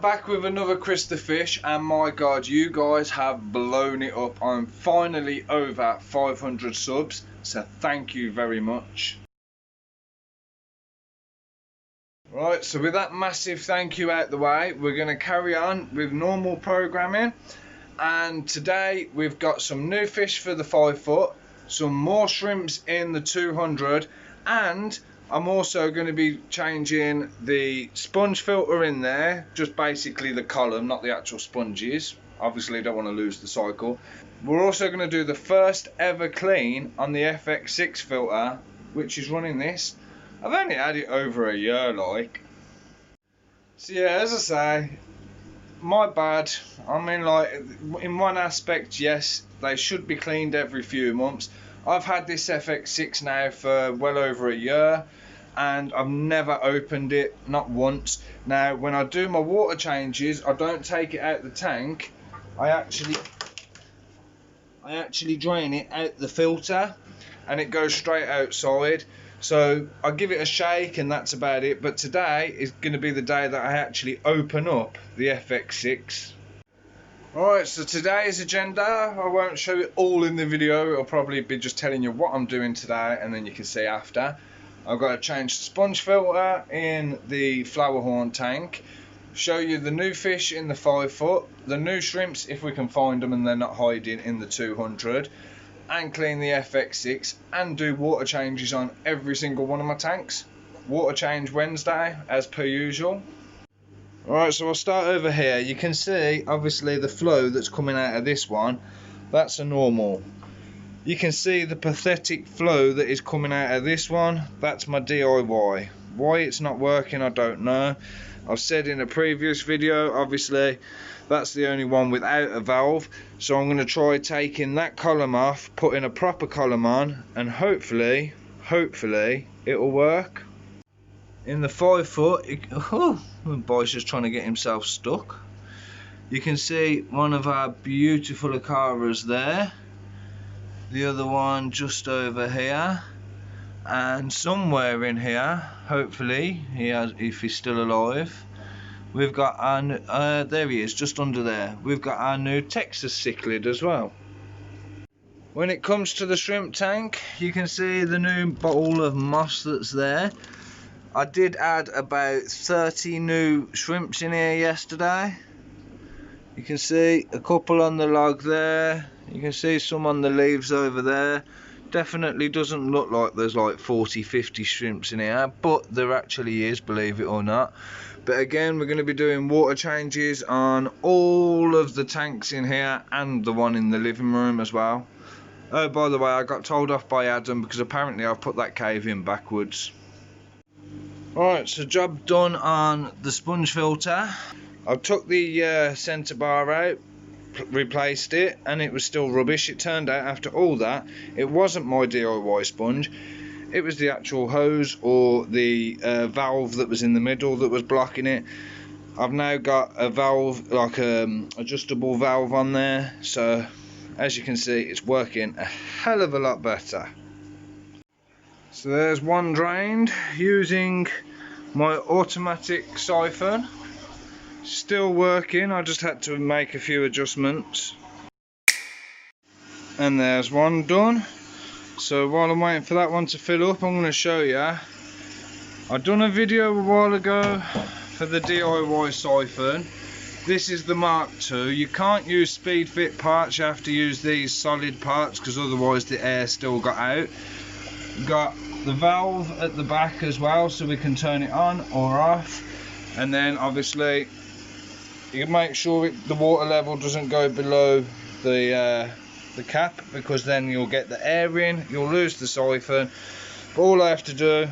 back with another Chris the Fish, and my god, you guys have blown it up. I'm finally over 500 subs, so thank you very much. Right, so with that massive thank you out the way, we're going to carry on with normal programming. And today we've got some new fish for the 5 foot, some more shrimps in the 200, and I'm also going to be changing the sponge filter in there, just basically the column, not the actual sponges. Obviously don't want to lose the cycle. We're also going to do the first ever clean on the FX6 filter, which is running this. I've only had it over a year, like. So yeah, as I say, my bad. I mean, like, in one aspect, yes, they should be cleaned every few months. I've had this FX6 now for well over a year, and I've never opened it, not once. Now, when I do my water changes, I don't take it out the tank. I actually drain it out the filter, and it goes straight outside. So I give it a shake, and that's about it. But today is going to be the day that I actually open up the FX6. Alright, so today's agenda, I won't show it all in the video. It'll probably be just telling you what I'm doing today, and then you can see after. I've got to change the sponge filter in the flower horn tank, show you the new fish in the 5 foot, the new shrimps if we can find them and they're not hiding in the 200, and clean the FX6 and do water changes on every single one of my tanks. Water change Wednesday as per usual. Alright, so I'll start over here. You can see obviously the flow that's coming out of this one, that's a normal. You can see the pathetic flow that is coming out of this one, that's my DIY. Why it's not working, I don't know. I've said in a previous video, obviously that's the only one without a valve, so I'm going to try taking that column off, putting a proper column on, and hopefully it'll work. In the 5 foot, the boy's just trying to get himself stuck. You can see one of our beautiful Acaras there, the other one just over here, and somewhere in here, hopefully, if he's still alive, we've got our, there he is, just under there, we've got our new Texas cichlid as well. When it comes to the shrimp tank, you can see the new bowl of moss that's there. I did add about 30 new shrimps in here yesterday. You can see a couple on the log there. You can see some on the leaves over there. Definitely doesn't look like there's like 40-50 shrimps in here, but there actually is, believe it or not. But again, we're going to be doing water changes on all of the tanks in here and the one in the living room as well. Oh, by the way, I got told off by Adam because apparently I've put that cave in backwards. Alright, so job done on the sponge filter. I took the centre bar out, replaced it, and it was still rubbish. It turned out after all that, it wasn't my DIY sponge. It was the actual hose or the valve that was in the middle that was blocking it. I've now got a valve, like adjustable valve on there, so as you can see it's working a hell of a lot better. So there's one drained using my automatic siphon. Still working, I just had to make a few adjustments. And there's one done. So while I'm waiting for that one to fill up, I'm going to show you. I've done a video a while ago for the DIY siphon. This is the Mark II. You can't use speed fit parts, you have to use these solid parts because otherwise the air still got out. Got the valve at the back as well, so we can turn it on or off. And then obviously you can make sure the water level doesn't go below the cap, because then you'll get the air in, you'll lose the siphon. But all I have to do,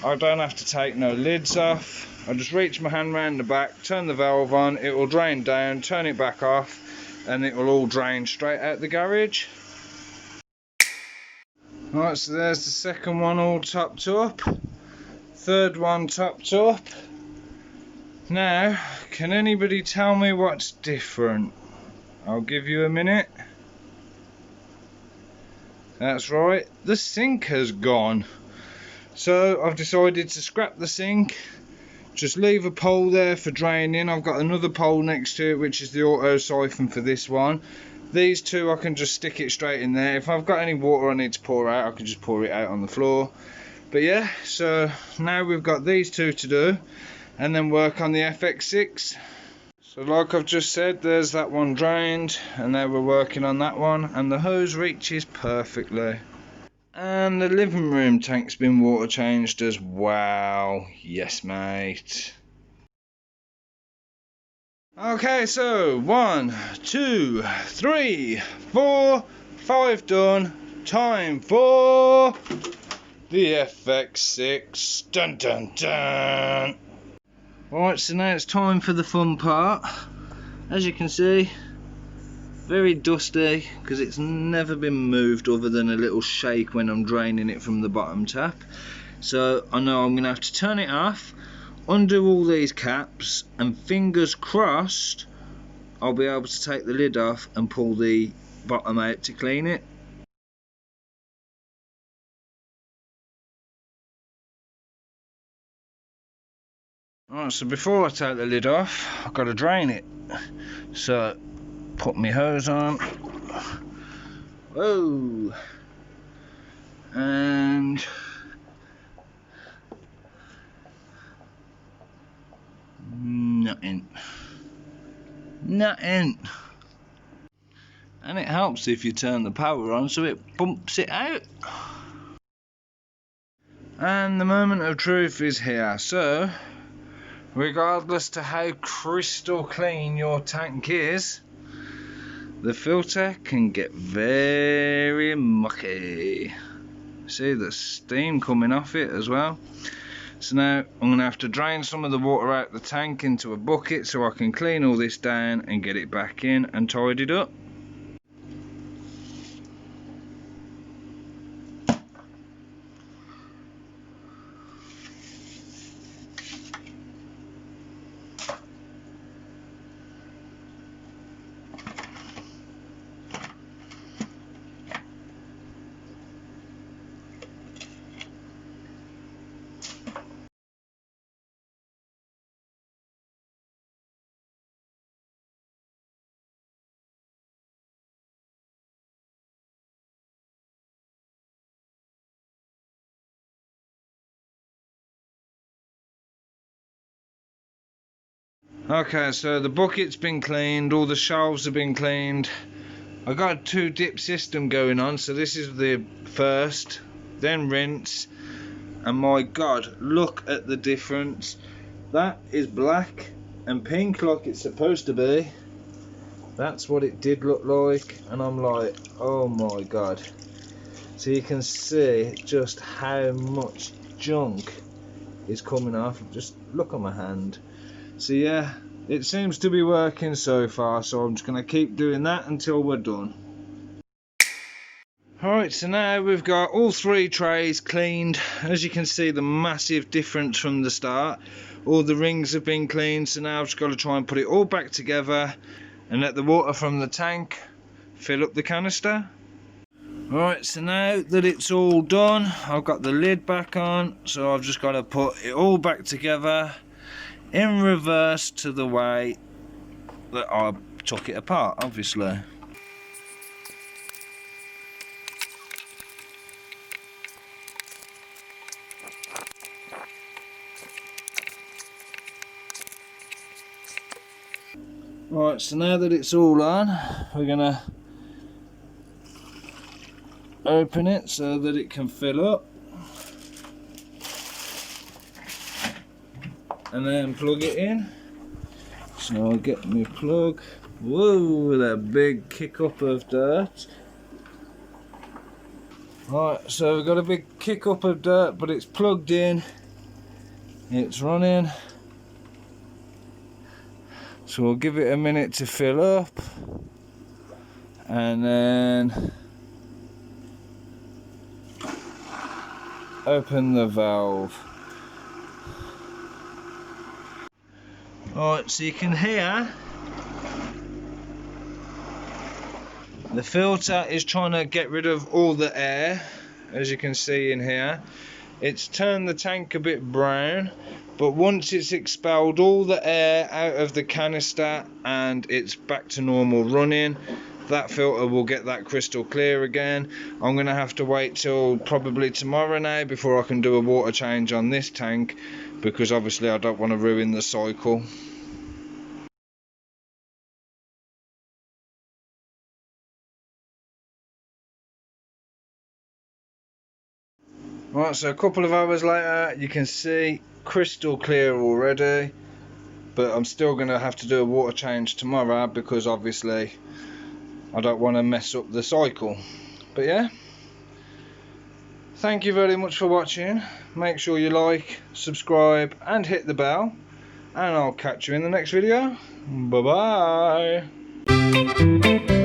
I don't have to take no lids off. I just reach my hand round the back, turn the valve on, it will drain down, turn it back off, and it will all drain straight out the garage. Right, so there's the second one all topped up, third one topped up. Now, can anybody tell me what's different? I'll give you a minute. That's right, the sink has gone. So I've decided to scrap the sink, just leave a pole there for draining. I've got another pole next to it, which is the auto siphon for this one. These two I can just stick it straight in there. If I've got any water I need to pour out, I can just pour it out on the floor. But yeah, so now we've got these two to do, and then work on the FX6. So like I've just said, there's that one drained, and now we're working on that one, and the hose reaches perfectly. And the living room tank's been water changed as well. Yes, mate. Okay, so 1, 2, 3, 4, 5 done. Time for the FX6. Dun dun dun. Alright, so now it's time for the fun part. As you can see, very dusty because it's never been moved other than a little shake when I'm draining it from the bottom tap. So I know I'm going to have to turn it off, undo all these caps, and fingers crossed I'll be able to take the lid off and pull the bottom out to clean it. Alright, so before I take the lid off, I've got to drain it. So, put my hose on. Whoa! And nothing. And it helps if you turn the power on so it bumps it out. And the moment of truth is here. So, regardless to how crystal clean your tank is, the filter can get very mucky. See the steam coming off it as well. So now I'm going to have to drain some of the water out the tank into a bucket so I can clean all this down and get it back in and tidy it up. Okay, so the bucket's been cleaned, all the shelves have been cleaned. I got a 2-dip system going on, so this is the first, then rinse, and my god, look at the difference. That is black and pink like it's supposed to be. That's what it did look like, and I'm like, oh my god. So you can see just how much junk is coming off. Just look at my hand. So yeah, it seems to be working so far, so I'm just going to keep doing that until we're done. Alright, so now we've got all 3 trays cleaned. As you can see, the massive difference from the start. All the rings have been cleaned, so now I've just got to try and put it all back together and let the water from the tank fill up the canister. Alright, so now that it's all done, I've got the lid back on, so I've just got to put it all back together in reverse to the way that I took it apart, obviously. Right, so now that it's all on, we're gonna open it so that it can fill up, and then plug it in. So I'll get my plug. Whoa, with a big kick up of dirt. Right, so we've got a big kick up of dirt, but it's plugged in, it's running. So we'll give it a minute to fill up, and then open the valve. Alright, so you can hear the filter is trying to get rid of all the air, as you can see in here. It's turned the tank a bit brown, But once it's expelled all the air out of the canister and it's back to normal running, that filter will get that crystal clear again. I'm going to have to wait till probably tomorrow now before I can do a water change on this tank, because obviously I don't want to ruin the cycle. Right, so a couple of hours later, you can see crystal clear already, but I'm still going to have to do a water change tomorrow because obviously I don't want to mess up the cycle. But yeah, thank you very much for watching. Make sure you like, subscribe and hit the bell, and I'll catch you in the next video. Bye bye.